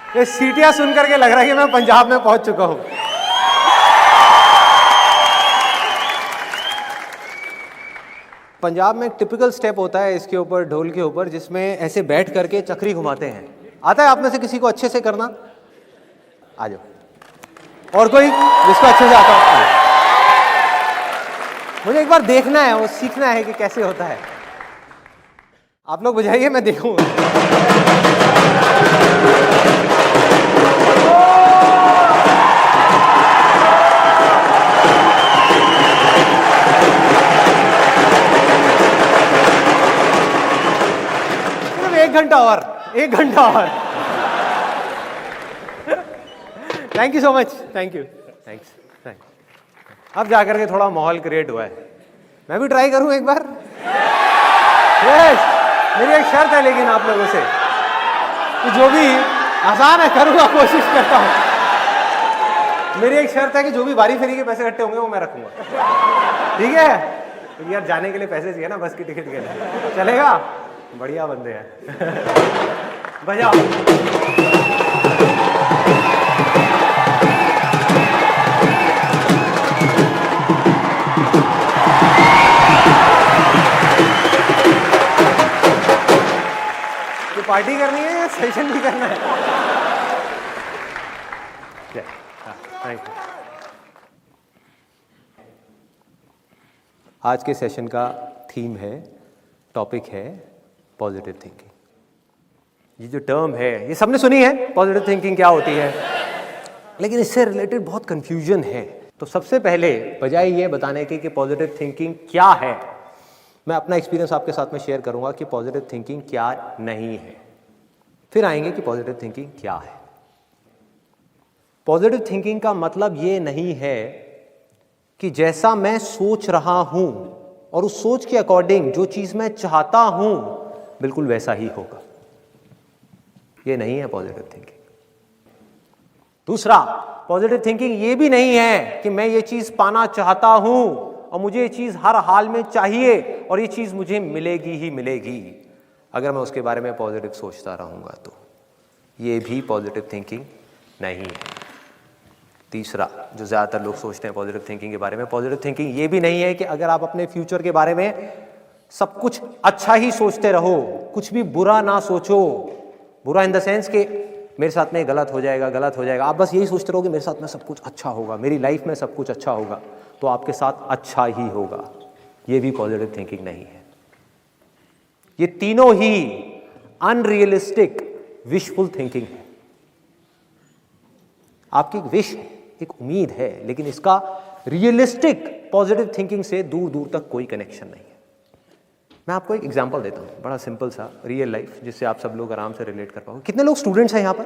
ये सीटियां सुन करके लग रहा है कि मैं पंजाब में पहुंच चुका हूं। पंजाब में एक टिपिकल स्टेप होता है इसके ऊपर, ढोल के ऊपर, जिसमें ऐसे बैठ करके चक्री घुमाते हैं। आता है आप में से किसी को अच्छे से करना? आ जाओ। और कोई जिसको अच्छे से आता हो? मुझे एक बार देखना है, वो सीखना है कि कैसे होता है। आप लोग बजाइए, मैं देखूं। सिर्फ 1 घंटा और thank you so much, thank you, thanks. अब जाकर के थोड़ा माहौल क्रिएट हुआ है। मैं भी ट्राई करूं एक बार? यस। मेरी एक शर्त है लेकिन आप लोगों से कि जो भी आसान है करूंगा, कोशिश करता हूं। मेरी एक शर्त है कि जो भी बारी फेरी के पैसे इकट्ठे होंगे वो मैं रखूंगा, ठीक है? क्योंकि यार जाने के लिए पैसे चाहिए ना, बस की टिकट के लिए। चलेगा? बढ़िया बंदे हैं। बजाओ। पार्टी करनी है या सेशन भी करना है? Thank you. आज के सेशन का थीम है, टॉपिक है पॉजिटिव थिंकिंग। ये जो टर्म है ये सबने सुनी है, पॉजिटिव थिंकिंग क्या होती है, लेकिन इससे रिलेटेड बहुत कंफ्यूजन है। तो सबसे पहले बजाय ये बताने की कि पॉजिटिव थिंकिंग क्या है, मैं अपना एक्सपीरियंस आपके साथ में शेयर करूंगा कि पॉजिटिव थिंकिंग क्या नहीं है। फिर आएंगे कि पॉजिटिव थिंकिंग क्या है। पॉजिटिव थिंकिंग का मतलब ये नहीं है कि जैसा मैं सोच रहा हूं और उस सोच के अकॉर्डिंग जो चीज मैं चाहता हूं बिल्कुल वैसा ही होगा। ये नहीं है पॉजिटिव थिंकिंग। दूसरा, पॉजिटिव थिंकिंग ये भी नहीं है कि मैं ये चीज पाना चाहता हूं और मुझे ये चीज हर हाल में चाहिए और ये चीज मुझे मिलेगी ही मिलेगी अगर मैं उसके बारे में पॉजिटिव सोचता रहूंगा। तो ये भी पॉजिटिव थिंकिंग नहीं है। तीसरा, जो ज़्यादातर लोग सोचते हैं पॉजिटिव थिंकिंग के बारे में, पॉजिटिव थिंकिंग ये भी नहीं है कि अगर आप अपने फ्यूचर के बारे में सब कुछ अच्छा ही सोचते रहो, कुछ भी बुरा ना सोचो। बुरा इन द सेंस कि मेरे साथ में गलत हो जाएगा, गलत हो जाएगा, आप बस यही सोचते रहो कि मेरे साथ में सब कुछ अच्छा होगा, मेरी लाइफ में सब कुछ अच्छा होगा, तो आपके साथ अच्छा ही होगा। ये भी पॉजिटिव थिंकिंग नहीं है। ये तीनों ही अनरियलिस्टिक विशफुल थिंकिंग है। आपकी एक विश है, एक उम्मीद है, लेकिन इसका रियलिस्टिक पॉजिटिव थिंकिंग से दूर दूर तक कोई कनेक्शन नहीं है। मैं आपको एक एग्जांपल देता हूं, बड़ा सिंपल सा, रियल लाइफ, जिससे आप सब लोग आराम से रिलेट कर पाओगे। कितने लोग स्टूडेंट्स हैं यहां पर?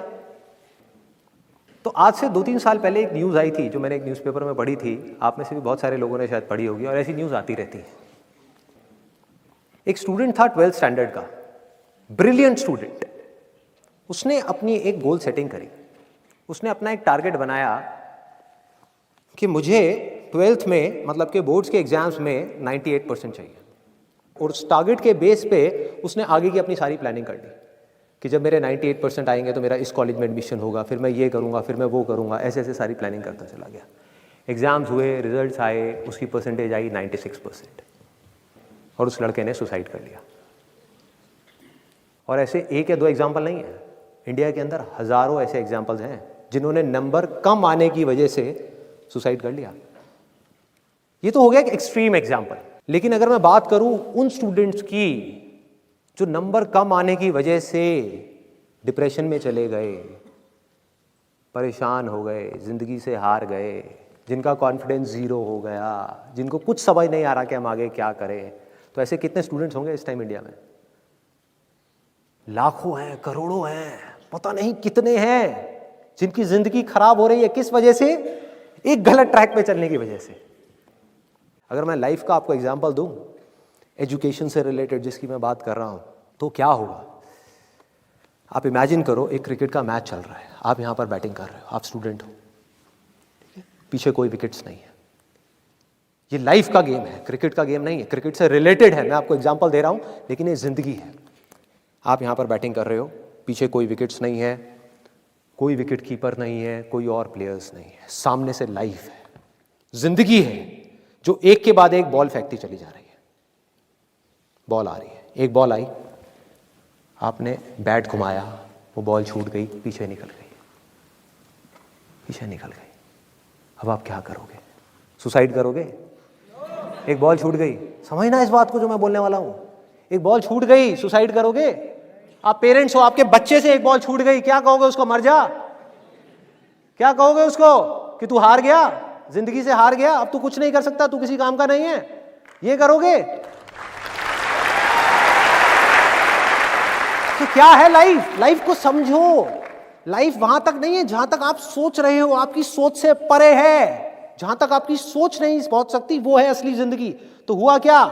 तो आज से 2-3 साल पहले एक न्यूज़ आई थी जो मैंने एक न्यूज़पेपर में पढ़ी थी, आप में से भी बहुत सारे लोगों ने शायद पढ़ी होगी, और ऐसी न्यूज़ आती रहती है। एक स्टूडेंट था 12th स्टैंडर्ड का, ब्रिलियंट स्टूडेंट। उसने अपनी एक गोल सेटिंग करी। उसने अपना एक टारगेट बनाया कि मुझे 12th में, मतलब के बोर्ड्स के एग्जाम्स में 98% चाहिए, और उस टारगेट के बेस पे उसने आगे की अपनी सारी प्लानिंग कर ली कि जब मेरे 98% आएंगे तो मेरा इस कॉलेज में एडमिशन होगा, फिर मैं ये करूँगा, फिर मैं वो करूँगा, ऐसे ऐसे सारी प्लानिंग करता चला गया। एग्ज़ाम्स हुए, रिजल्ट्स आए, उसकी परसेंटेज आई 96%, और उस लड़के ने सुसाइड कर लिया। और ऐसे एक या दो एग्जाम्पल नहीं है, इंडिया के अंदर हज़ारों ऐसे एग्जाम्पल्स हैं जिन्होंने नंबर कम आने की वजह से सुसाइड कर लिया। ये तो हो गया एक एक्सट्रीम एग्जाम्पल। लेकिन अगर मैं बात करूं उन स्टूडेंट्स की जो नंबर कम आने की वजह से डिप्रेशन में चले गए, परेशान हो गए, ज़िंदगी से हार गए, जिनका कॉन्फिडेंस ज़ीरो हो गया, जिनको कुछ समझ नहीं आ रहा कि हम आगे क्या करें, तो ऐसे कितने स्टूडेंट्स होंगे इस टाइम इंडिया में? लाखों हैं, करोड़ों हैं, पता नहीं कितने हैं जिनकी ज़िंदगी खराब हो रही है। किस वजह से? एक गलत ट्रैक पे चलने की वजह से। अगर मैं लाइफ का आपको एग्जांपल दूं, एजुकेशन से रिलेटेड जिसकी मैं बात कर रहा हूं, तो क्या होगा? आप इमेजिन करो, एक क्रिकेट का मैच चल रहा है, आप यहां पर बैटिंग कर रहे हो, आप स्टूडेंट हो, ठीक है? पीछे कोई विकेट्स नहीं है। ये लाइफ का गेम है, क्रिकेट का गेम नहीं है, क्रिकेट से रिलेटेड है, मैं आपको एग्जांपल दे रहा हूं, लेकिन ये जिंदगी है। आप यहां पर बैटिंग कर रहे हो, पीछे कोई विकेट्स नहीं है, कोई विकेट कीपर नहीं है, कोई और प्लेयर्स नहीं है, सामने से लाइफ है, जिंदगी है जो एक के बाद एक बॉल फेंकती चली जा रही है। बॉल आ रही है, एक बॉल आई, आपने बैट घुमाया, वो बॉल छूट गई, पीछे निकल गई, पीछे निकल गई। अब आप क्या करोगे? सुसाइड करोगे? एक बॉल छूट गई, समझना इस बात को जो मैं बोलने वाला हूं। एक बॉल छूट गई, सुसाइड करोगे? आप पेरेंट्स हो, आपके बच्चे से एक बॉल छूट गई, क्या कहोगे उसको? मर जा? क्या कहोगे उसको कि तू हार गया, जिंदगी से हार गया, अब तू कुछ नहीं कर सकता, तू किसी काम का नहीं है? ये करोगे? तो क्या है लाइफ? लाइफ को समझो। लाइफ वहां तक नहीं है जहां तक आप सोच रहे हो, आपकी सोच से परे है। जहां तक आपकी सोच नहीं पहुंच सकती वो है असली जिंदगी। तो हुआ क्या?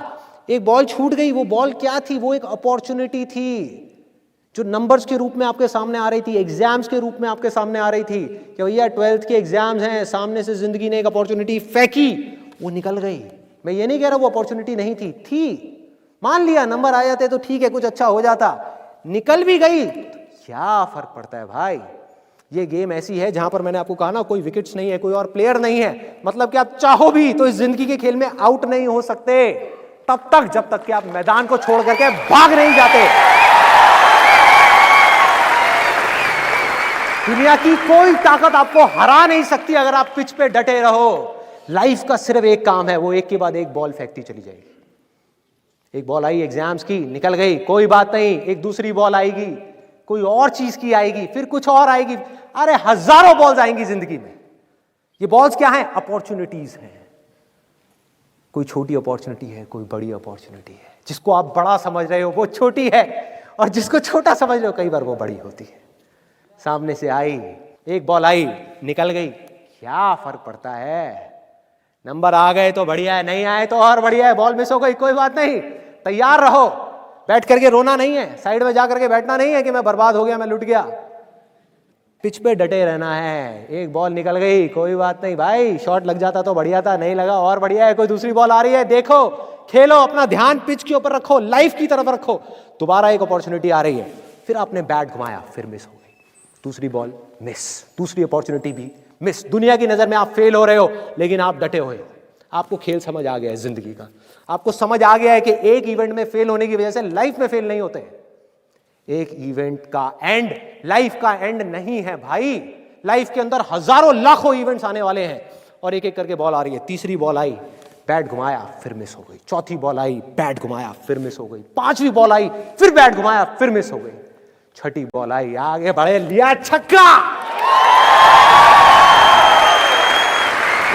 एक बॉल छूट गई। वो बॉल क्या थी? वो एक अपॉर्चुनिटी थी जो नंबर्स के रूप में आपके सामने आ रही थी, एग्जाम्स के रूप में आपके सामने आ रही थी कि भैया 12th के एग्जाम्स हैं, सामने से जिंदगी ने एक अपॉर्चुनिटी फेंकी, वो निकल गई। मैं ये नहीं कह रहा वो अपॉर्चुनिटी नहीं थी, मान लिया नंबर आ जाते तो ठीक है, कुछ अच्छा हो जाता, निकल भी गई तो क्या फर्क पड़ता है भाई? ये गेम ऐसी है जहां पर मैंने आपको कहा ना, कोई विकेट्स नहीं है, कोई और प्लेयर नहीं है, मतलब कि आप चाहो भी तो इस जिंदगी के खेल में आउट नहीं हो सकते तब तक जब तक कि आप मैदान को छोड़ करके भाग नहीं जाते। दुनिया की कोई ताकत आपको हरा नहीं सकती अगर आप पिच पे डटे रहो। लाइफ का सिर्फ एक काम है, वो एक के बाद एक बॉल फेंकती चली जाएगी। एक बॉल आई एग्जाम्स की, निकल गई, कोई बात नहीं, एक दूसरी बॉल आएगी, कोई और चीज की आएगी, फिर कुछ और आएगी। अरे हजारों बॉल्स आएंगी जिंदगी में। ये बॉल्स क्या हैं? अपॉर्चुनिटीज हैं। कोई छोटी अपॉर्चुनिटी है, कोई बड़ी अपॉर्चुनिटी है। जिसको आप बड़ा समझ रहे हो वो छोटी है, और जिसको छोटा समझ रहे हो कई बार वो बड़ी होती है। सामने से आई, एक बॉल आई, निकल गई, क्या फर्क पड़ता है? नंबर आ गए तो बढ़िया है, नहीं आए तो और बढ़िया है, बॉल मिस हो गई कोई बात नहीं, तैयार रहो। बैठ करके रोना नहीं है, साइड में जाकर के बैठना नहीं है कि मैं बर्बाद हो गया, मैं लुट गया। पिच पे डटे रहना है। एक बॉल निकल गई, कोई बात नहीं भाई, शॉट लग जाता तो बढ़िया था, नहीं लगा और बढ़िया है, कोई दूसरी बॉल आ रही है, देखो, खेलो, अपना ध्यान पिच के ऊपर रखो, लाइफ की तरफ रखो। दोबारा एक अपॉर्चुनिटी आ रही है, फिर आपने बैट घुमाया, फिर मिस हो गई, दूसरी बॉल मिस, दूसरी अपॉर्चुनिटी भी मिस। दुनिया की नजर में आप फेल हो रहे हो, लेकिन आप डटे हुए हो। आपको खेल समझ आ गया है जिंदगी का, आपको समझ आ गया है कि एक इवेंट में फेल होने की वजह से लाइफ में फेल नहीं होते। एक इवेंट का एंड लाइफ का एंड नहीं है भाई। लाइफ के अंदर हजारों लाखों इवेंट्स आने वाले हैं, और एक एक करके बॉल आ रही है। तीसरी बॉल आई, बैट घुमाया, फिर मिस हो गई। चौथी बॉल आई, बैट घुमाया, फिर मिस हो गई। पांचवी बॉल आई, फिर बैट घुमाया, फिर मिस हो गई। छठी बॉल आई, आगे बढ़े, लिया छक्का।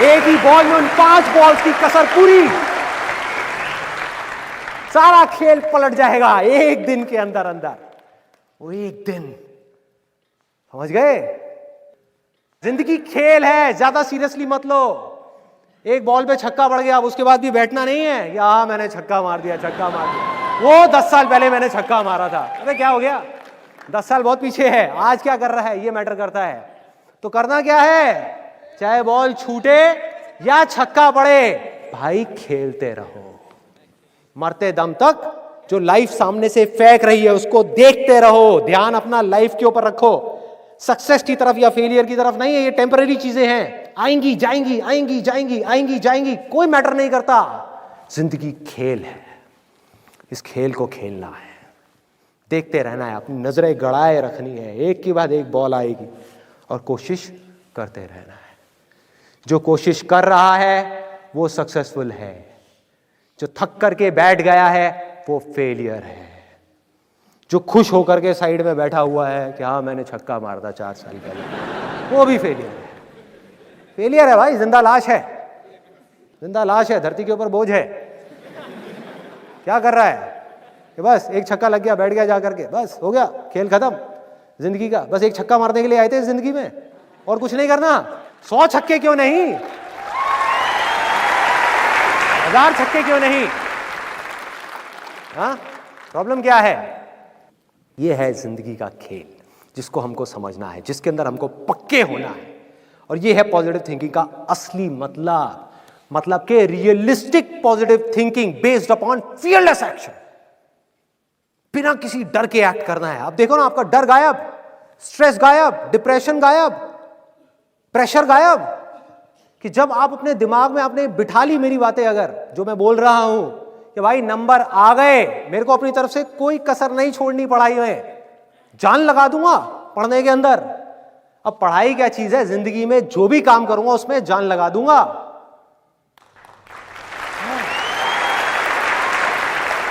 एक ही बॉल में उन 5 बॉल्स की कसर पूरी, सारा खेल पलट जाएगा एक दिन के अंदर अंदर। वो एक दिन, समझ गए? जिंदगी खेल है, ज्यादा सीरियसली मत लो। एक बॉल पे छक्का पड़ गया, अब उसके बाद भी बैठना नहीं है कि हाँ मैंने छक्का मार दिया, छक्का मार दिया, वो 10 साल पहले मैंने छक्का मारा था। अरे क्या हो गया, 10 साल बहुत पीछे है, आज क्या कर रहा है ये मैटर करता है। तो करना क्या है, चाहे बॉल छूटे या छक्का पड़े, भाई खेलते रहो मरते दम तक। जो लाइफ सामने से फेंक रही है उसको देखते रहो, ध्यान अपना लाइफ के ऊपर रखो। सक्सेस की तरफ या फेलियर की तरफ नहीं है, ये टेम्पररी चीजें हैं, आएंगी जाएंगी, आएंगी जाएंगी, आएंगी जाएंगी, कोई मैटर नहीं करता। जिंदगी खेल है, इस खेल को खेलना है, देखते रहना है, अपनी नजरें गड़ाए रखनी है। एक के बाद एक बॉल आएगी और कोशिश करते रहना है। जो कोशिश कर रहा है वो सक्सेसफुल है, जो थक करके बैठ गया है वो फेलियर है। जो खुश होकर के साइड में बैठा हुआ है कि हाँ मैंने छक्का मारा था 4 साल पहले, वो भी फेलियर है। फेलियर है भाई, जिंदा लाश है, जिंदा लाश है, धरती के ऊपर बोझ है। क्या कर रहा है कि बस एक छक्का लग गया, बैठ गया जा करके, बस हो गया, खेल खत्म जिंदगी का। बस एक छक्का मारने के लिए आए थे जिंदगी में, और कुछ नहीं करना। 100 छक्के क्यों नहीं, 1000 छक्के क्यों नहीं? हाँ, प्रॉब्लम क्या है? ये है जिंदगी का खेल जिसको हमको समझना है, जिसके अंदर हमको पक्के होना है। और ये है पॉजिटिव थिंकिंग का असली मतलब कि realistic positive thinking based upon fearless action. बिना किसी डर के एक्ट करना है। अब देखो ना, आपका डर गायब, स्ट्रेस गायब, डिप्रेशन गायब, प्रेशर गायब। कि जब आप अपने दिमाग में आपने बिठा ली मेरी बातें, अगर जो मैं बोल रहा हूं कि भाई नंबर आ गए, मेरे को अपनी तरफ से कोई कसर नहीं छोड़नी पढ़ाई में, जान लगा दूंगा पढ़ने के अंदर। अब पढ़ाई क्या चीज है, जिंदगी में जो भी काम करूंगा उसमें जान लगा दूंगा।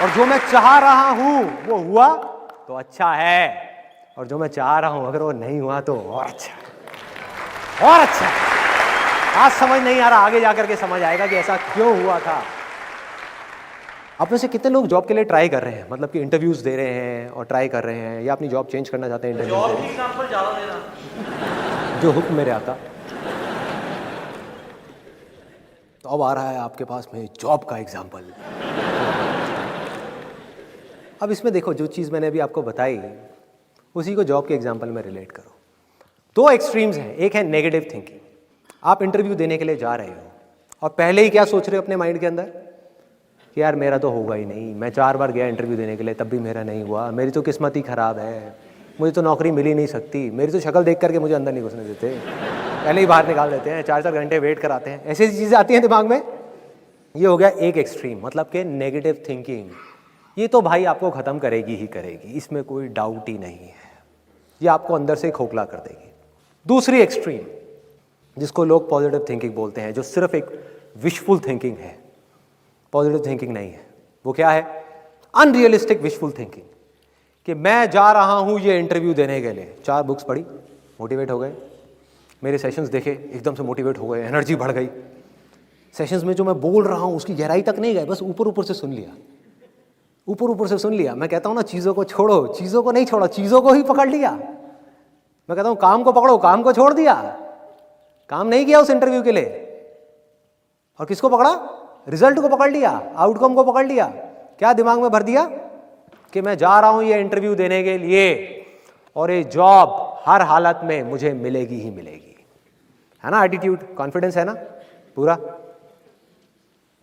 और जो मैं चाह रहा हूं वो हुआ तो अच्छा है, और जो मैं चाह रहा हूं अगर वो नहीं हुआ तो और अच्छा, और अच्छा। आज समझ नहीं आ रहा, आगे जाकर के समझ आएगा कि ऐसा क्यों हुआ था। आप में से कितने लोग जॉब के लिए ट्राई कर रहे हैं, मतलब कि इंटरव्यूज दे रहे हैं और ट्राई कर रहे हैं, या अपनी जॉब चेंज करना चाहते हैं? इंटरव्यू जॉब की एग्जांपल ज्यादा देना, जो हुक्म मेरे आता। तो अब आ रहा है आपके पास में जॉब का एग्जाम्पल। अब इसमें देखो, जो चीज़ मैंने अभी आपको बताई उसी को जॉब के एग्जाम्पल में रिलेट करो। दो एक्सट्रीम्स हैं, एक है नेगेटिव थिंकिंग। आप इंटरव्यू देने के लिए जा रहे हो और पहले ही क्या सोच रहे हो अपने माइंड के अंदर कि यार मेरा तो होगा ही नहीं, मैं 4 बार गया इंटरव्यू देने के लिए तब भी मेरा नहीं हुआ, मेरी तो किस्मत ही ख़राब है, मुझे तो नौकरी मिल ही नहीं सकती, मेरी तो शक्ल देख करके मुझे अंदर नहीं घुसने देते, पहले ही बाहर निकाल देते हैं, 4-4 घंटे वेट कराते हैं। ऐसी चीज़ें आती हैं दिमाग में। ये हो गया एक एक्सट्रीम, मतलब कि नेगेटिव थिंकिंग। ये तो भाई आपको ख़त्म करेगी ही करेगी, इसमें कोई डाउट ही नहीं है, ये आपको अंदर से खोखला कर देगी। दूसरी एक्सट्रीम, जिसको लोग पॉजिटिव थिंकिंग बोलते हैं, जो सिर्फ एक विशफुल थिंकिंग है, पॉजिटिव थिंकिंग नहीं है। वो क्या है? Unrealistic wishful thinking. कि मैं जा रहा हूं ये इंटरव्यू देने के लिए, 4 बुक्स पढ़ी, मोटिवेट हो गए, मेरे सेशंस देखे, एकदम से मोटिवेट हो गए, एनर्जी बढ़ गई। सेशंस में जो मैं बोल रहा हूं उसकी गहराई तक नहीं गए, बस ऊपर ऊपर से सुन लिया, ऊपर ऊपर से सुन लिया। मैं कहता हूं ना, चीज़ों को छोड़ो, चीज़ों को नहीं छोड़ा, चीज़ों को ही पकड़ लिया। मैं कहता हूं काम को पकड़ो, काम को छोड़ दिया, काम नहीं किया उस इंटरव्यू के लिए। और किसको पकड़ा? रिजल्ट को पकड़ लिया, आउटकम को पकड़ लिया। क्या दिमाग में भर दिया कि मैं जा रहा हूं ये इंटरव्यू देने के लिए और ये जॉब हर हालत में मुझे मिलेगी ही मिलेगी। है ना एटीट्यूड, कॉन्फिडेंस है ना पूरा,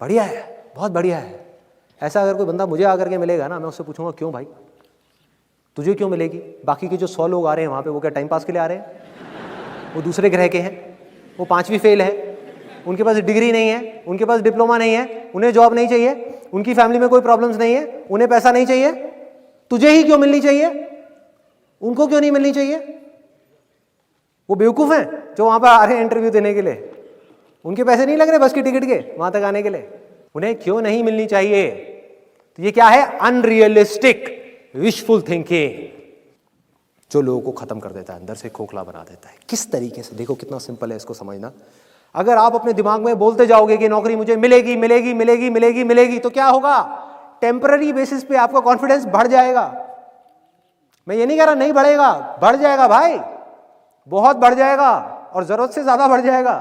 बढ़िया है, बहुत बढ़िया है। ऐसा अगर कोई बंदा मुझे आकर के मिलेगा ना, मैं उससे पूछूंगा क्यों भाई, तुझे क्यों मिलेगी? बाकी के जो 100 लोग आ रहे हैं वहाँ पे, वो क्या टाइम पास के लिए आ रहे हैं? वो दूसरे ग्रह के हैं, वो 5वीं फेल है, उनके पास डिग्री नहीं है, उनके पास डिप्लोमा नहीं है, उन्हें जॉब नहीं चाहिए, उनकी फैमिली में कोई प्रॉब्लम्स नहीं है, उन्हें पैसा नहीं चाहिए। तुझे ही क्यों मिलनी चाहिए? उनको क्यों नहीं मिलनी चाहिए? वो बेवकूफ़ हैं जो वहाँ पर आ रहे हैं इंटरव्यू देने के लिए, उनके पैसे नहीं लग रहे बस की टिकट के वहाँ तक आने के लिए, उन्हें क्यों नहीं मिलनी चाहिए? तो ये क्या है? अनरियलिस्टिक विशफुल थिंकिंग, जो लोगों को खत्म कर देता है, अंदर से खोखला बना देता है। किस तरीके से? देखो कितना सिंपल है इसको समझना। अगर आप अपने दिमाग में बोलते जाओगे कि नौकरी मुझे मिलेगी मिलेगी मिलेगी मिलेगी मिलेगी, तो क्या होगा? टेम्पररी बेसिस पे आपका कॉन्फिडेंस बढ़ जाएगा। मैं ये नहीं कह रहा नहीं बढ़ेगा, बढ़ जाएगा भाई, बहुत बढ़ जाएगा, और जरूरत से ज्यादा बढ़ जाएगा।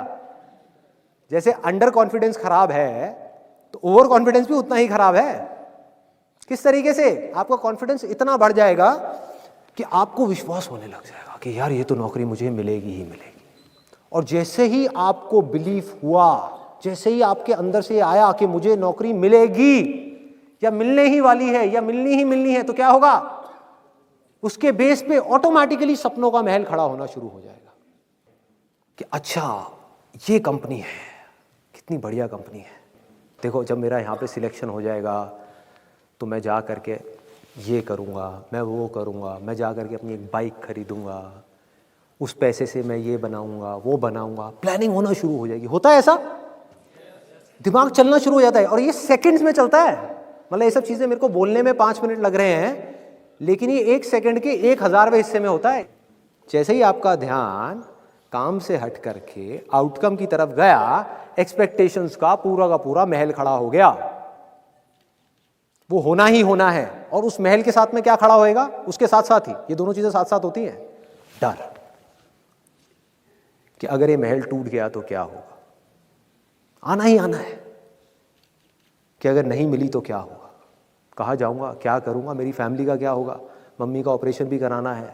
जैसे अंडर कॉन्फिडेंस खराब है तो ओवर कॉन्फिडेंस भी उतना ही खराब है। किस तरीके से? आपका कॉन्फिडेंस इतना बढ़ जाएगा कि आपको विश्वास होने लग जाएगा कि यार ये तो नौकरी मुझे मिलेगी ही मिलेगी। और जैसे ही आपको बिलीफ हुआ, जैसे ही आपके अंदर से आया कि मुझे नौकरी मिलेगी या मिलने ही वाली है या मिलनी है, तो क्या होगा? उसके बेस पे ऑटोमेटिकली सपनों का महल खड़ा होना शुरू हो जाएगा कि अच्छा ये कंपनी है, कितनी बढ़िया कंपनी है। देखो जब मेरा यहाँ पे सिलेक्शन हो जाएगा तो मैं जा करके ये करूँगा, मैं वो करूँगा, मैं जा करके अपनी एक बाइक खरीदूँगा, उस पैसे से मैं ये बनाऊँगा वो बनाऊँगा। प्लानिंग होना शुरू हो जाएगी। होता है ऐसा? दिमाग चलना शुरू हो जाता है, और ये सेकंड्स में चलता है। मतलब ये सब चीज़ें मेरे को बोलने में 5 मिनट लग रहे हैं, लेकिन ये 1 सेकंड के 1000वें हिस्से में होता है। जैसे ही आपका ध्यान काम से हट करके आउटकम की तरफ गया, एक्सपेक्टेशंस का पूरा महल खड़ा हो गया। वो होना ही होना है, और उस महल के साथ में क्या खड़ा होएगा? उसके साथ साथ ही ये दोनों चीजें साथ साथ होती हैं। डर कि अगर ये महल टूट गया तो क्या होगा, आना ही आना है। कि अगर नहीं मिली तो क्या होगा, कहाँ जाऊंगा, क्या करूंगा, मेरी फैमिली का क्या होगा, मम्मी का ऑपरेशन भी कराना है,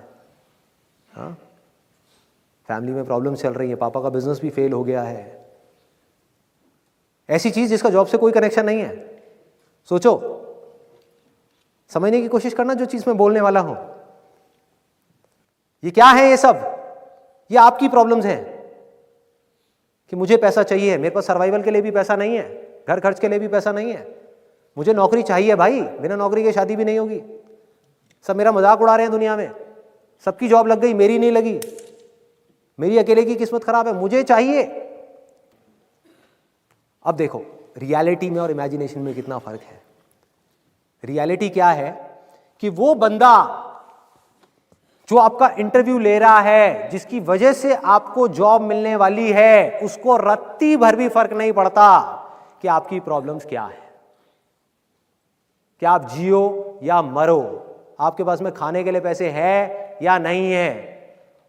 हाँ, फैमिली में प्रॉब्लम चल रही है, पापा का बिजनेस भी फेल हो गया है। ऐसी चीज जिसका जॉब से कोई कनेक्शन नहीं है। सोचो, समझने की कोशिश करना जो चीज मैं बोलने वाला हूं। ये क्या है? ये सब ये आपकी प्रॉब्लम्स हैं कि मुझे पैसा चाहिए, मेरे पास सर्वाइवल के लिए भी पैसा नहीं है, घर खर्च के लिए भी पैसा नहीं है, मुझे नौकरी चाहिए भाई, बिना नौकरी के शादी भी नहीं होगी। सब मेरा मजाक उड़ा रहे हैं दुनिया में, सबकी जॉब लग गई, मेरी नहीं लगी, मेरी अकेले की किस्मत खराब है, मुझे चाहिए। अब देखो रियलिटी में और इमेजिनेशन में कितना फर्क है। रियलिटी क्या है कि वो बंदा जो आपका इंटरव्यू ले रहा है, जिसकी वजह से आपको जॉब मिलने वाली है, उसको रत्ती भर भी फर्क नहीं पड़ता कि आपकी प्रॉब्लम्स क्या है, कि आप जियो या मरो, आपके पास में खाने के लिए पैसे है या नहीं है,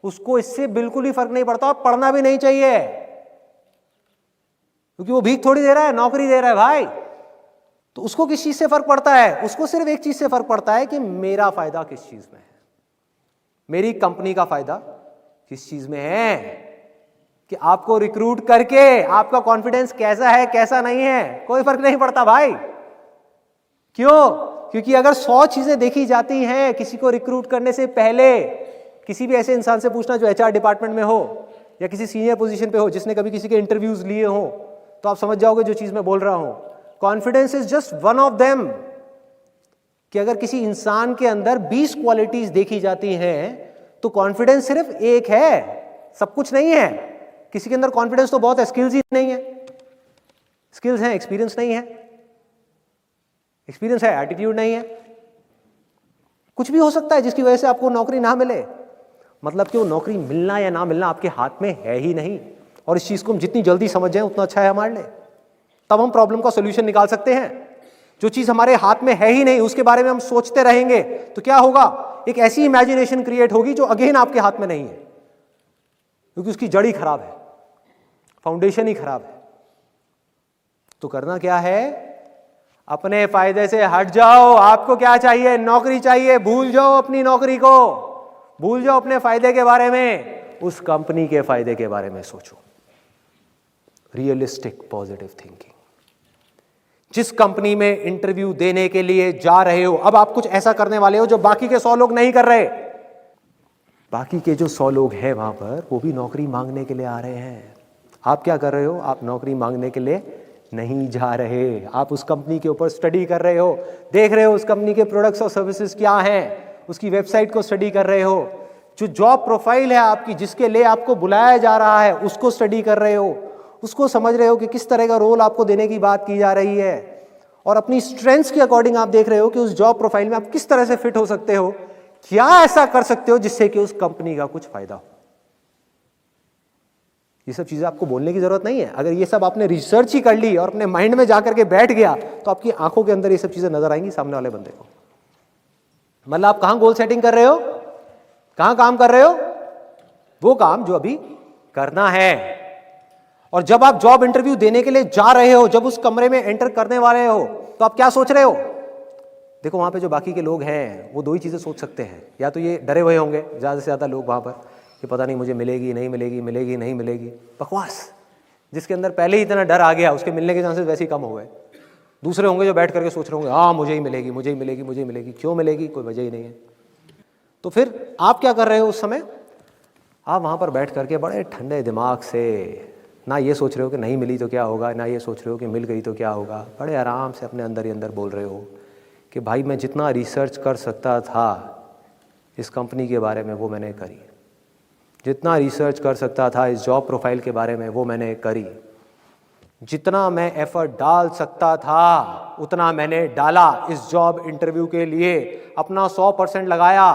उसको इससे बिल्कुल ही फर्क नहीं पड़ता और पढ़ना भी नहीं चाहिए, क्योंकि वो भीख थोड़ी दे रहा है, नौकरी दे रहा है भाई। तो उसको किस चीज से फर्क पड़ता है? उसको सिर्फ एक चीज से फर्क पड़ता है कि मेरा फायदा किस चीज में है, मेरी कंपनी का फायदा किस चीज में है, कि आपको रिक्रूट करके आपका कॉन्फिडेंस कैसा है कैसा नहीं है, कोई फर्क नहीं पड़ता भाई। क्यों? क्योंकि अगर 100 चीजें देखी जाती हैं किसी को रिक्रूट करने से पहले, किसी भी ऐसे इंसान से पूछना जो एचआर डिपार्टमेंट में हो या किसी सीनियर पोजीशन पे हो, जिसने कभी किसी के इंटरव्यूज लिए हो, तो आप समझ जाओगे जो चीज मैं बोल रहा हूं। Confidence is just one of them. कि अगर किसी इंसान के अंदर 20 क्वालिटीज देखी जाती हैं तो कॉन्फिडेंस सिर्फ एक है, सब कुछ नहीं है। किसी के अंदर कॉन्फिडेंस तो बहुत है, स्किल्स ही नहीं है। स्किल्स हैं, एक्सपीरियंस नहीं है। एक्सपीरियंस है, एटीट्यूड नहीं है। कुछ भी हो सकता है जिसकी वजह से आपको नौकरी ना मिले। मतलब कि वो नौकरी मिलना या ना मिलना आपके हाथ में है ही नहीं। और इस चीज को हम जितनी जल्दी समझ जाएं उतना अच्छा है हमारे लिए, तब हम प्रॉब्लम का सोल्यूशन निकाल सकते हैं। जो चीज हमारे हाथ में है ही नहीं उसके बारे में हम सोचते रहेंगे तो क्या होगा? एक ऐसी इमेजिनेशन क्रिएट होगी जो अगेन आपके हाथ में नहीं है, क्योंकि उसकी जड़ ही खराब है, फाउंडेशन ही खराब है। तो करना क्या है? अपने फायदे से हट जाओ। आपको क्या चाहिए? नौकरी चाहिए, भूल जाओ अपनी नौकरी को, भूल जाओ अपने फायदे के बारे में, उस कंपनी के फायदे के बारे में सोचो। Realistic positive thinking. जिस कंपनी में इंटरव्यू देने के लिए जा रहे हो, अब आप कुछ ऐसा करने वाले हो जो बाकी के 100 लोग नहीं कर रहे। बाकी के जो 100 लोग हैं वहां पर, वो भी नौकरी मांगने के लिए आ रहे हैं। आप क्या कर रहे हो? आप नौकरी मांगने के लिए नहीं जा रहे। आप उस कंपनी के ऊपर स्टडी कर रहे हो, देख रहे हो उस कंपनी के प्रोडक्ट्स और सर्विसेज क्या हैं, उसकी वेबसाइट को स्टडी कर रहे हो, जो जॉब प्रोफाइल है आपकी, जिसके लिए आपको बुलाया जा रहा है, उसको स्टडी कर रहे हो, उसको समझ रहे हो कि किस तरह का रोल आपको देने की बात की जा रही है, और अपनी स्ट्रेंथ्स के अकॉर्डिंग आप देख रहे हो कि उस जॉब प्रोफाइल में आप किस तरह से फिट हो सकते हो, क्या ऐसा कर सकते हो जिससे कि उस कंपनी का कुछ फायदा हो। ये सब चीजें आपको बोलने की जरूरत नहीं है। अगर ये सब आपने रिसर्च ही कर ली और अपने माइंड में जाकर के बैठ गया तो आपकी आंखों के अंदर ये सब चीजें नजर आएंगी सामने वाले बंदे को। मतलब आप कहां गोल सेटिंग कर रहे हो, कहां काम कर रहे हो? वो काम जो अभी करना है। और जब आप जॉब इंटरव्यू देने के लिए जा रहे हो, जब उस कमरे में एंटर करने वाले हो, तो आप क्या सोच रहे हो? देखो वहां पे जो बाकी के लोग हैं वो 2 ही चीजें सोच सकते हैं। या तो ये डरे हुए होंगे ज्यादा से ज्यादा लोग वहां पर कि पता नहीं मुझे मिलेगी नहीं मिलेगी, मिलेगी नहीं मिलेगी, बकवास। जिसके अंदर पहले ही इतना डर आ गया उसके मिलने के चांसेस वैसे ही कम हो गए। दूसरे होंगे जो बैठ करके सोच रहे होंगे हाँ मुझे ही मिलेगी, मुझे ही मिलेगी, मुझे ही मिलेगी। क्यों मिलेगी? कोई वजह ही नहीं है। तो फिर आप क्या कर रहे हो उस समय? आप वहां पर बैठ करके बड़े ठंडे दिमाग से ना ये सोच रहे हो कि नहीं मिली तो क्या होगा, ना ये सोच रहे हो कि मिल गई तो क्या होगा। बड़े आराम से अपने अंदर ही अंदर बोल रहे हो कि भाई मैं जितना रिसर्च कर सकता था इस कंपनी के बारे में वो मैंने करी, जितना रिसर्च कर सकता था इस जॉब प्रोफाइल के बारे में वो मैंने करी, जितना मैं एफर्ट डाल सकता था उतना मैंने डाला इस जॉब इंटरव्यू के लिए, अपना 100% लगाया,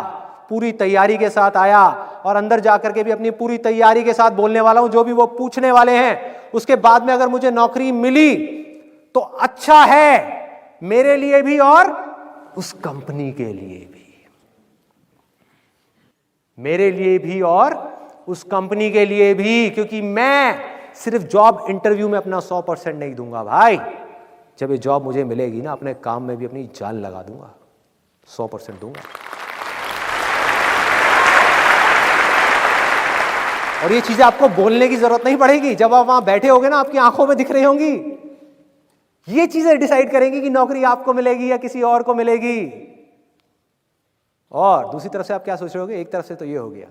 पूरी तैयारी के साथ आया और अंदर जाकर के भी अपनी पूरी तैयारी के साथ बोलने वाला हूं। जो भी वो पूछने वाले हैं उसके बाद में अगर मुझे नौकरी मिली तो अच्छा है मेरे लिए भी और उस कंपनी के लिए भी, मेरे लिए भी और उस कंपनी के लिए भी। क्योंकि मैं सिर्फ जॉब इंटरव्यू में अपना 100% नहीं दूंगा भाई। जब ये जॉब मुझे मिलेगी ना, अपने काम में भी अपनी जान लगा दूंगा, 100% दूंगा। और ये चीजें आपको बोलने की जरूरत नहीं पड़ेगी। जब आप वहां बैठे होगे ना, आपकी आंखों में दिख रही होंगी। ये चीजें डिसाइड करेंगी कि नौकरी आपको मिलेगी या किसी और को मिलेगी। और दूसरी तरफ से आप क्या सोच रहे होगे? एक तरफ से तो ये हो गया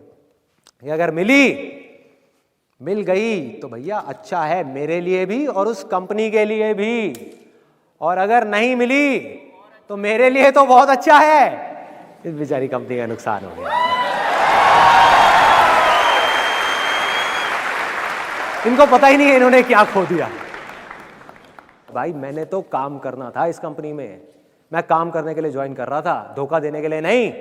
ये अगर मिल गई तो भैया अच्छा है मेरे लिए भी और उस कंपनी के लिए भी, और अगर नहीं मिली तो मेरे लिए तो बहुत अच्छा है, इस बेचारी कंपनी का नुकसान हो गया। इनको पता ही नहीं है इन्होंने क्या खो दिया। भाई मैंने तो काम करना था इस कंपनी में, मैं काम करने के लिए ज्वाइन कर रहा था, धोखा देने के लिए नहीं।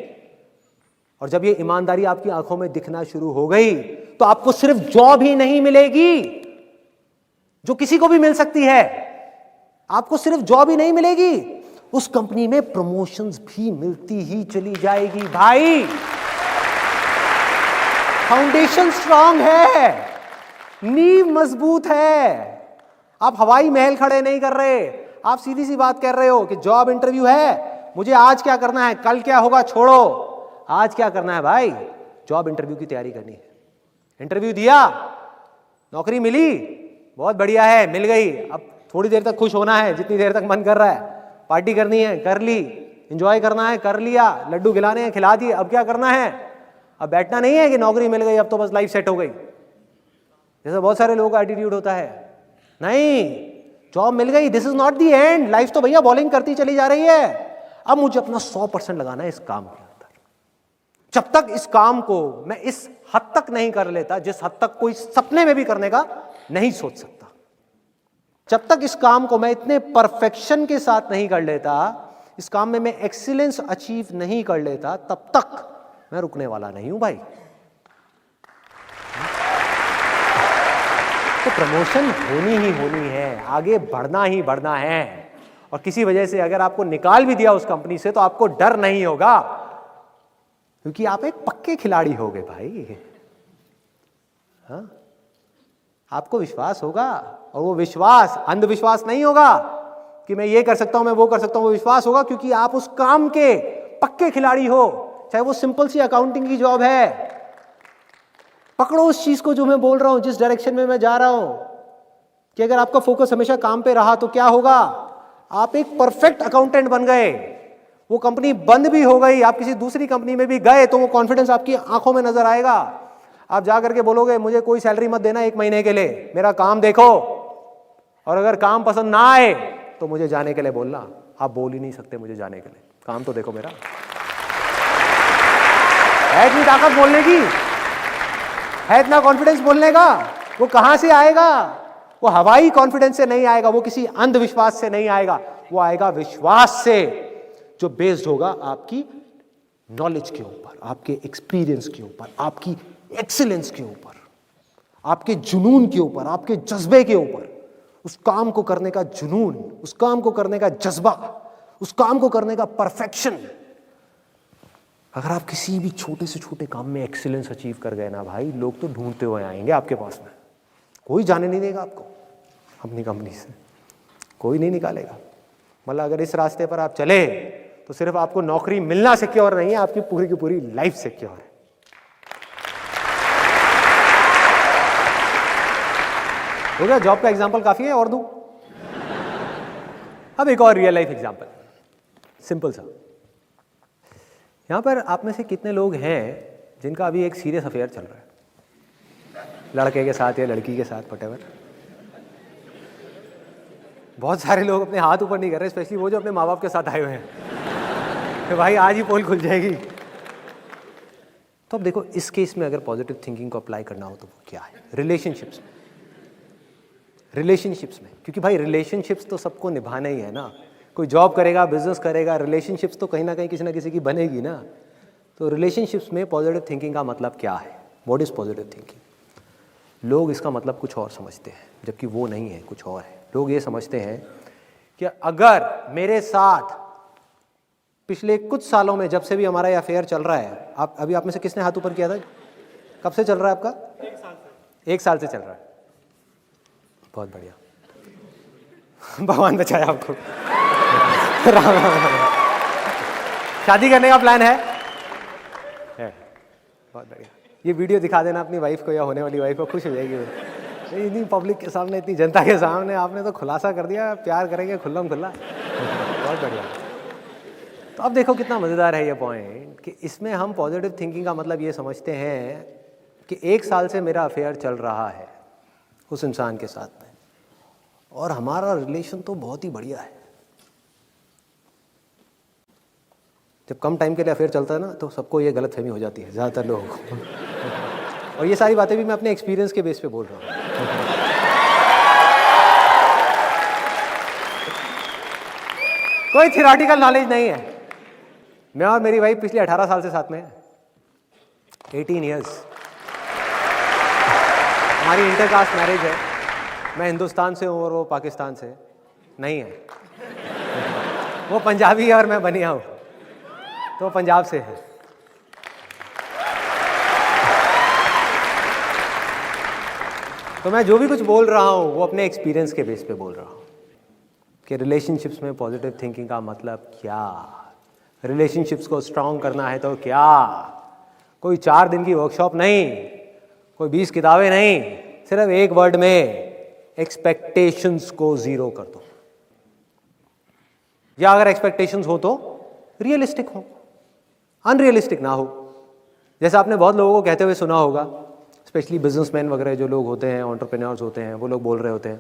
और जब ये ईमानदारी आपकी आंखों में दिखना शुरू हो गई तो आपको सिर्फ जॉब ही नहीं मिलेगी जो किसी को भी मिल सकती है, आपको सिर्फ जॉब ही नहीं मिलेगी, उस कंपनी में प्रमोशंस भी मिलती ही चली जाएगी। भाई फाउंडेशन स्ट्रांग है, नींव मजबूत है। आप हवाई महल खड़े नहीं कर रहे, आप सीधी सी बात कर रहे हो कि जॉब इंटरव्यू है, मुझे आज क्या करना है, कल क्या होगा छोड़ो, आज क्या करना है भाई, जॉब इंटरव्यू की तैयारी करनी है। इंटरव्यू दिया, नौकरी मिली, बहुत बढ़िया है, मिल गई। अब थोड़ी देर तक खुश होना है, जितनी देर तक मन कर रहा है, पार्टी करनी है कर ली, एंजॉय करना है कर लिया, लड्डू खिलाने हैं खिला दिए। अब क्या करना है, अब बैठना नहीं है कि नौकरी मिल गई अब तो बस लाइफ सेट हो गई, जैसा बहुत सारे लोगों का एटीट्यूड होता है। नहीं, जॉब मिल गई, this is not the end, life तो भैया बॉलिंग करती चली जा रही है। अब मुझे अपना 100% लगाना है इस काम के अंदर। जब तक इस काम को मैं इस हद तक नहीं कर लेता जिस हद तक कोई सपने में भी करने का नहीं सोच सकता, जब तक इस काम को मैं इतने परफेक्शन के साथ नहीं कर लेता, इस काम में मैं एक्सीलेंस अचीव नहीं कर लेता, तब तक मैं रुकने वाला नहीं हूं भाई। तो प्रमोशन होनी ही होनी है, आगे बढ़ना ही बढ़ना है। और किसी वजह से अगर आपको निकाल भी दिया उस कंपनी से तो आपको डर नहीं होगा, क्योंकि आप एक पक्के खिलाड़ी हो गए भाई। हाँ, आपको विश्वास होगा, और वो विश्वास अंधविश्वास नहीं होगा कि मैं ये कर सकता हूं मैं वो कर सकता हूं, वो विश्वास होगा क्योंकि आप उस काम के पक्के खिलाड़ी हो। चाहे वो सिंपल सी अकाउंटिंग की जॉब है, पकड़ो उस चीज को जो मैं बोल रहा हूं, जिस डायरेक्शन में मैं जा रहा हूं, कि अगर आपका फोकस हमेशा काम पे रहा तो क्या होगा, आप एक परफेक्ट अकाउंटेंट बन गए। वो कंपनी बंद भी हो गई, आप किसी दूसरी कंपनी में भी गए तो वो कॉन्फिडेंस आपकी आंखों में नजर आएगा। आप जा करके बोलोगे मुझे कोई सैलरी मत देना 1 महीने के लिए, मेरा काम देखो, और अगर काम पसंद ना आए तो मुझे जाने के लिए बोलना। आप बोल ही नहीं सकते मुझे जाने के लिए, काम तो देखो मेरा। है इतनी ताकत बोलने की, है इतना कॉन्फिडेंस बोलने का, वो कहां से आएगा? वो हवाई कॉन्फिडेंस से नहीं आएगा, वो किसी अंधविश्वास से नहीं आएगा, वो आएगा विश्वास से, जो बेस्ड होगा आपकी नॉलेज के ऊपर, आपके एक्सपीरियंस के ऊपर, आपकी एक्सीलेंस के ऊपर, आपके जुनून के ऊपर, आपके जज्बे के ऊपर। उस काम को करने का जुनून, उस काम को करने का जज्बा, उस काम को करने का परफेक्शन। अगर आप किसी भी छोटे से छोटे काम में एक्सीलेंस अचीव कर गए ना भाई, लोग तो ढूंढते हुए आएंगे आपके पास में। कोई जाने नहीं देगा आपको अपनी कंपनी से, कोई नहीं निकालेगा। मतलब अगर इस रास्ते पर आप चले तो सिर्फ आपको नौकरी मिलना सिक्योर नहीं है, आपकी पूरी की पूरी लाइफ सिक्योर है। हो गया, जॉब का एग्जांपल काफी है, और दूं? अब एक और रियल लाइफ एग्जांपल, सिंपल सा। यहां पर आप में से कितने लोग हैं जिनका अभी एक सीरियस अफेयर चल रहा है, लड़के के साथ या लड़की के साथ, व्हाटएवर? बहुत सारे लोग अपने हाथ ऊपर नहीं कर रहे, स्पेशली वो जो अपने माँ बाप के साथ आए हुए हैं कि भाई आज ही पोल खुल जाएगी। तो अब देखो, इस केस में अगर पॉजिटिव थिंकिंग को अप्लाई करना हो तो वो क्या है? रिलेशनशिप्स में, क्योंकि भाई रिलेशनशिप्स तो सबको निभाना ही है ना। कोई जॉब करेगा, बिजनेस करेगा, रिलेशनशिप्स तो कहीं ना कहीं किसी ना किसी की बनेगी ना। तो रिलेशनशिप्स में पॉजिटिव थिंकिंग का मतलब क्या है? What is positive thinking? लोग इसका मतलब कुछ और समझते हैं, जबकि वो नहीं है, कुछ और है। लोग ये समझते हैं कि अगर मेरे साथ पिछले कुछ सालों में, जब से भी हमारा ये अफेयर चल रहा है, आप में से किसने हाथ ऊपर किया था? कब से चल रहा है आपका? 1 साल से चल रहा है। बहुत बढ़िया, भगवान बचाया आपको। राम राम। शादी करने का प्लान है? बहुत बढ़िया। ये वीडियो दिखा देना अपनी वाइफ को या होने वाली वाइफ को, खुश हो जाएगी वो। इतनी पब्लिक के सामने, इतनी जनता के सामने आपने तो खुलासा कर दिया, प्यार करेंगे खुल्लम खुल्ला। बहुत बढ़िया। तो अब देखो कितना मज़ेदार है ये पॉइंट, कि इसमें हम पॉजिटिव थिंकिंग का मतलब ये समझते हैं कि 1 साल से मेरा अफेयर चल रहा है उस इंसान के साथ में, और हमारा रिलेशन तो बहुत ही बढ़िया है। जब कम टाइम के लिए अफेयर चलता है ना, तो सबको ये गलतफहमी हो जाती है, ज़्यादातर लोगों को। और ये सारी बातें भी मैं अपने एक्सपीरियंस के बेस पे बोल रहा हूँ। कोई थियोरेटिकल नॉलेज नहीं है। मैं और मेरी वाइफ पिछले 18 साल से साथ में हैं, 18 ईयर्स। हमारी इंटरकास्ट मैरिज है। मैं हिंदुस्तान से हूँ और वो पाकिस्तान से नहीं है। वो पंजाबी है और मैं बनिया हूँ, तो पंजाब से है। तो मैं जो भी कुछ बोल रहा हूँ वो अपने एक्सपीरियंस के बेस पे बोल रहा हूँ कि रिलेशनशिप्स में पॉजिटिव थिंकिंग का मतलब क्या, रिलेशनशिप्स को स्ट्रांग करना है तो क्या। कोई 4 दिन की वर्कशॉप नहीं, कोई 20 किताबें नहीं, सिर्फ एक वर्ड में, एक्सपेक्टेशंस को जीरो कर दो। या अगर एक्सपेक्टेशंस हो तो रियलिस्टिक हो, अनरियलिस्टिक ना हो। जैसा आपने बहुत लोगों को कहते हुए सुना होगा, स्पेशली बिजनेसमैन वगैरह जो लोग होते हैं, एंटरप्रेन्योर्स होते हैं, वो लोग बोल रहे होते हैं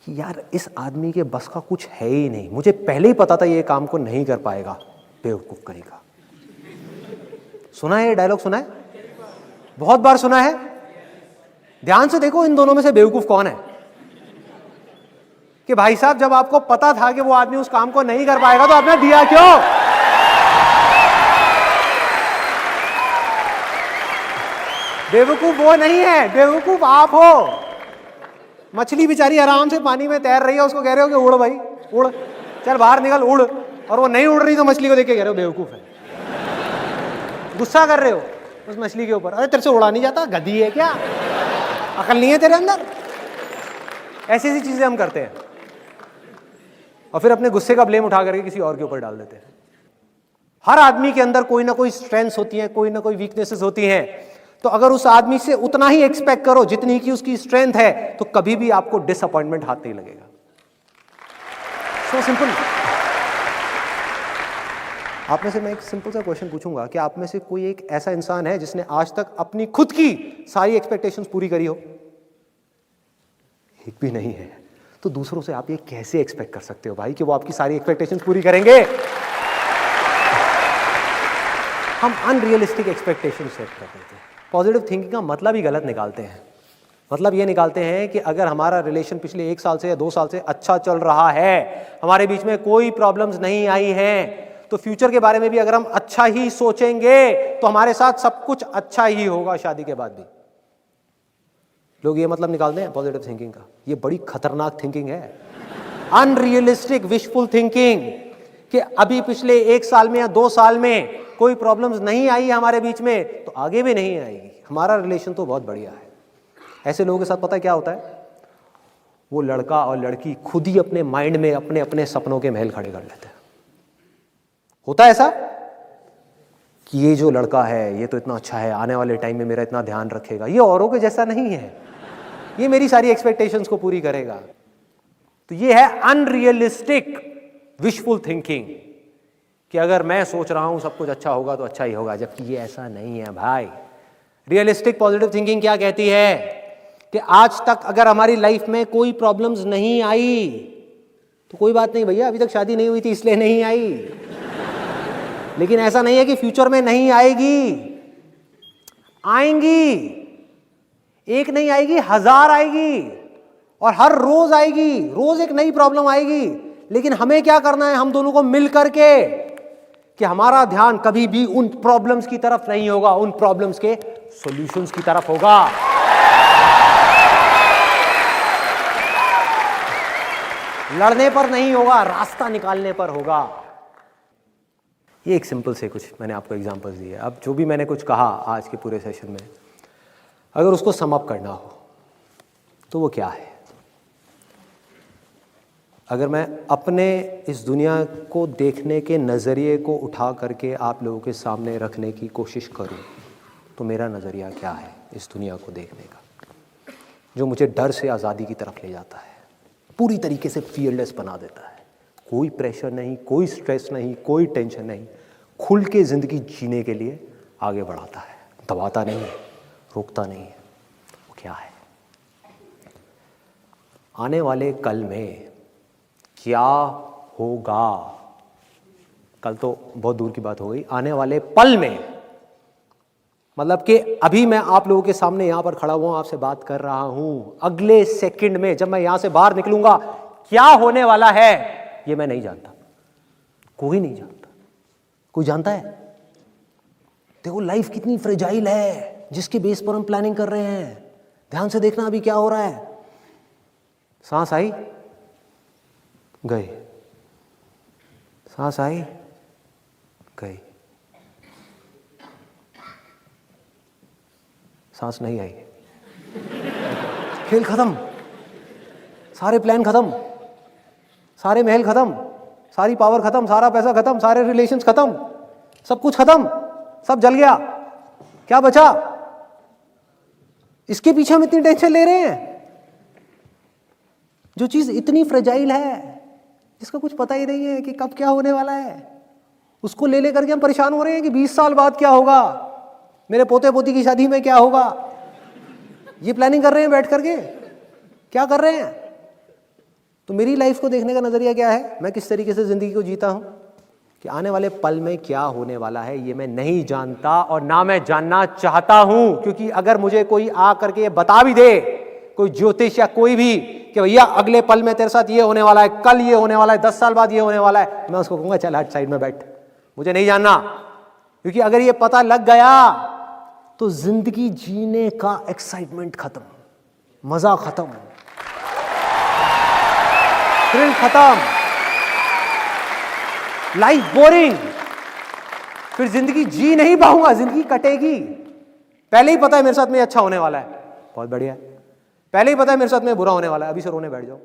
कि यार इस आदमी के बस का कुछ है ही नहीं, मुझे पहले ही पता था ये काम को नहीं कर पाएगा, बेवकूफ करेगा। सुना है ये डायलॉग? सुना है, बहुत बार सुना है। ध्यान से देखो इन दोनों में से बेवकूफ कौन है। कि भाई साहब जब आपको पता था कि वो आदमी उस काम को नहीं कर पाएगा तो आपने दिया क्यों? बेवकूफ वो नहीं है, बेवकूफ आप हो। मछली बेचारी आराम से पानी में तैर रही है, उसको कह रहे हो कि उड़ भाई उड़, चल बाहर निकल उड़, और वो नहीं उड़ रही तो मछली को देख के कह रहे हो बेवकूफ है। गुस्सा कर रहे हो उस मछली के ऊपर, अरे तेरे से उड़ा नहीं जाता, गधी है क्या, अकल नहीं है तेरे अंदर। ऐसी ऐसी चीजें हम करते हैं और फिर अपने गुस्से का ब्लेम उठा करके किसी और के ऊपर डाल देते हैं। हर आदमी के अंदर कोई ना कोई स्ट्रेंथ्स होती है, कोई ना कोई वीकनेसेस होती हैं। तो अगर उस आदमी से उतना ही एक्सपेक्ट करो जितनी की उसकी स्ट्रेंथ है, तो कभी भी आपको डिसअपॉइंटमेंट हाथ नहीं लगेगा। So simple. आप में से मैं एक सिंपल सा क्वेश्चन पूछूंगा कि आप में से कोई एक ऐसा इंसान है जिसने आज तक अपनी खुद की सारी एक्सपेक्टेशंस पूरी करी हो? एक भी नहीं है। तो दूसरों से आप ये कैसे एक्सपेक्ट कर सकते हो भाई कि वो आपकी सारी एक्सपेक्टेशंस पूरी करेंगे? हम अनरियलिस्टिक एक्सपेक्टेशन सेट कर देते हैं। पॉजिटिव थिंकिंग का मतलब ही गलत निकालते हैं। मतलब ये निकालते हैं कि अगर हमारा रिलेशन पिछले 1 साल से या 2 साल से अच्छा चल रहा है, हमारे बीच में कोई प्रॉब्लम्स नहीं आई हैं, तो फ्यूचर के बारे में भी अगर हम अच्छा ही सोचेंगे तो हमारे साथ सब कुछ अच्छा ही होगा शादी के बाद भी। लोग ये मतलब निकालते हैं पॉजिटिव थिंकिंग का। ये बड़ी खतरनाक थिंकिंग है, अनरियलिस्टिक विशफुल थिंकिंग, कि अभी पिछले 1 साल में या 2 साल में कोई प्रॉब्लम्स नहीं आई हमारे बीच में तो आगे भी नहीं आएगी, हमारा रिलेशन तो बहुत बढ़िया है। ऐसे लोगों के साथ पता है क्या होता है? वो लड़का और लड़की खुद ही अपने माइंड में अपने अपने सपनों के महल खड़े कर लेते हैं। होता है ऐसा कि ये जो लड़का है ये तो इतना अच्छा है, आने वाले टाइम में मेरा इतना ध्यान रखेगा, ये औरों के जैसा नहीं है, ये मेरी सारी एक्सपेक्टेशंस को पूरी करेगा। तो ये है अनरियलिस्टिक विशफुल थिंकिंग, कि अगर मैं सोच रहा हूं सब कुछ अच्छा होगा तो अच्छा ही होगा, जबकि ये ऐसा नहीं है भाई। रियलिस्टिक पॉजिटिव थिंकिंग क्या कहती है कि आज तक अगर हमारी लाइफ में कोई प्रॉब्लम्स नहीं आई तो कोई बात नहीं भैया, अभी तक शादी नहीं हुई थी इसलिए नहीं आई, लेकिन ऐसा नहीं है कि फ्यूचर में नहीं आएगी, आएंगी। एक नहीं आएगी, 1000 आएगी, और हर रोज आएगी, रोज एक नई प्रॉब्लम आएगी। लेकिन हमें क्या करना है, हम दोनों को मिल करके, कि हमारा ध्यान कभी भी उन प्रॉब्लम्स की तरफ नहीं होगा, उन प्रॉब्लम्स के सॉल्यूशंस की तरफ होगा। लड़ने पर नहीं होगा, रास्ता निकालने पर होगा। ये एक सिंपल से कुछ मैंने आपको एग्जांपल्स दिए। अब जो भी मैंने कुछ कहा आज के पूरे सेशन में, अगर उसको सम अप करना हो तो वो क्या है? अगर मैं अपने इस दुनिया को देखने के नज़रिए को उठा करके आप लोगों के सामने रखने की कोशिश करूं, तो मेरा नज़रिया क्या है इस दुनिया को देखने का, जो मुझे डर से आज़ादी की तरफ ले जाता है, पूरी तरीके से फियरलेस बना देता है। कोई प्रेशर नहीं, कोई स्ट्रेस नहीं, कोई टेंशन नहीं, खुल के ज़िंदगी जीने के लिए आगे बढ़ाता है, दबाता नहीं है, रोकता नहीं है, वो क्या है? आने वाले कल में क्या होगा? कल तो बहुत दूर की बात हो गई, आने वाले पल में, मतलब कि अभी मैं आप लोगों के सामने यहां पर खड़ा हुआ, आपसे बात कर रहा हूं, अगले सेकंड में जब मैं यहां से बाहर निकलूंगा क्या होने वाला है ये मैं नहीं जानता, कोई नहीं जानता। कोई जानता है? देखो लाइफ कितनी फ्रेजाइल है जिसके बेस पर हम प्लानिंग कर रहे हैं। ध्यान से देखना अभी क्या हो रहा है। सांस आई, गई, सांस आई, गई, सांस नहीं आई, खेल खत्म, सारे प्लान खत्म, सारे महल खत्म, सारी पावर खत्म, सारा पैसा खत्म, सारे रिलेशंस खत्म, सब कुछ खत्म, सब जल गया, क्या बचा? इसके पीछे हम इतनी टेंशन ले रहे हैं। जो चीज इतनी फ्रेजाइल है, जिसका कुछ पता ही नहीं है कि कब क्या होने वाला है, उसको ले लेकर के हम परेशान हो रहे हैं कि 20 साल बाद क्या होगा, मेरे पोते पोती की शादी में क्या होगा। ये प्लानिंग कर रहे हैं बैठ करके, क्या कर रहे हैं? तो मेरी लाइफ को देखने का नजरिया क्या है, मैं किस तरीके से जिंदगी को जीता हूं, कि आने वाले पल में क्या होने वाला है ये मैं नहीं जानता और ना मैं जानना चाहता हूं। क्योंकि अगर मुझे कोई आ करके ये बता भी दे, कोई ज्योतिष या कोई भी, कि भैया अगले पल में तेरे साथ ये होने वाला है, कल ये होने वाला है, 10 साल बाद ये होने वाला है, मैं उसको कहूंगा चल हट साइड में बैठ, मुझे नहीं जानना। क्योंकि अगर ये पता लग गया तो जिंदगी जीने का एक्साइटमेंट खत्म, मजा खत्म, थ्रिल खत्म, लाइफ बोरिंग, फिर जिंदगी जी नहीं पाऊंगा, जिंदगी कटेगी। पहले ही पता है मेरे साथ में अच्छा होने वाला है, बहुत बढ़िया है। पहले ही पता है मेरे साथ में बुरा होने वाला है, अभी से रोने बैठ जाओ,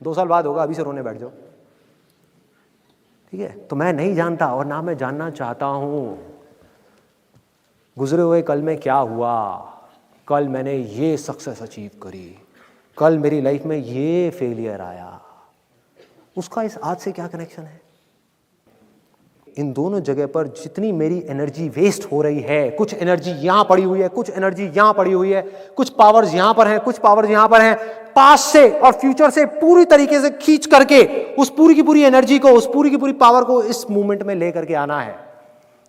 2 साल बाद होगा, अभी से रोने बैठ जाओ, ठीक है? तो मैं नहीं जानता और ना मैं जानना चाहता हूं गुजरे हुए कल में क्या हुआ, कल मैंने ये सक्सेस अचीव करी, कल मेरी लाइफ में ये फेलियर आया, उसका इस आज से क्या कनेक्शन है? इन दोनों जगह पर जितनी मेरी एनर्जी वेस्ट हो रही है, कुछ एनर्जी यहां पड़ी हुई है, कुछ एनर्जी यहां पड़ी हुई है, कुछ पावर्स यहां पर हैं, कुछ पावर्स यहां पर हैं, पास्ट से और फ्यूचर से पूरी तरीके से खींच करके उस पूरी की पूरी एनर्जी को, उस पूरी की पूरी पावर को इस मूवमेंट में लेकर के आना है,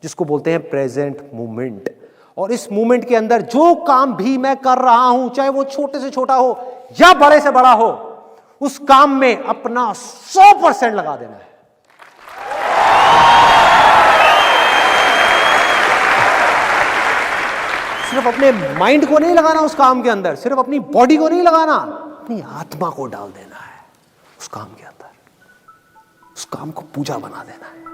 जिसको बोलते हैं प्रेजेंट मूवमेंट। और इस मूवमेंट के अंदर जो काम भी मैं कर रहा हूं, चाहे वो छोटे से छोटा हो या बड़े से बड़ा हो, उस काम में अपना 100% लगा देना है। सिर्फ अपने माइंड को नहीं लगाना उस काम के अंदर, सिर्फ अपनी बॉडी को नहीं लगाना, अपनी आत्मा को डाल देना है उस काम के अंदर, उस काम को पूजा बना देना है।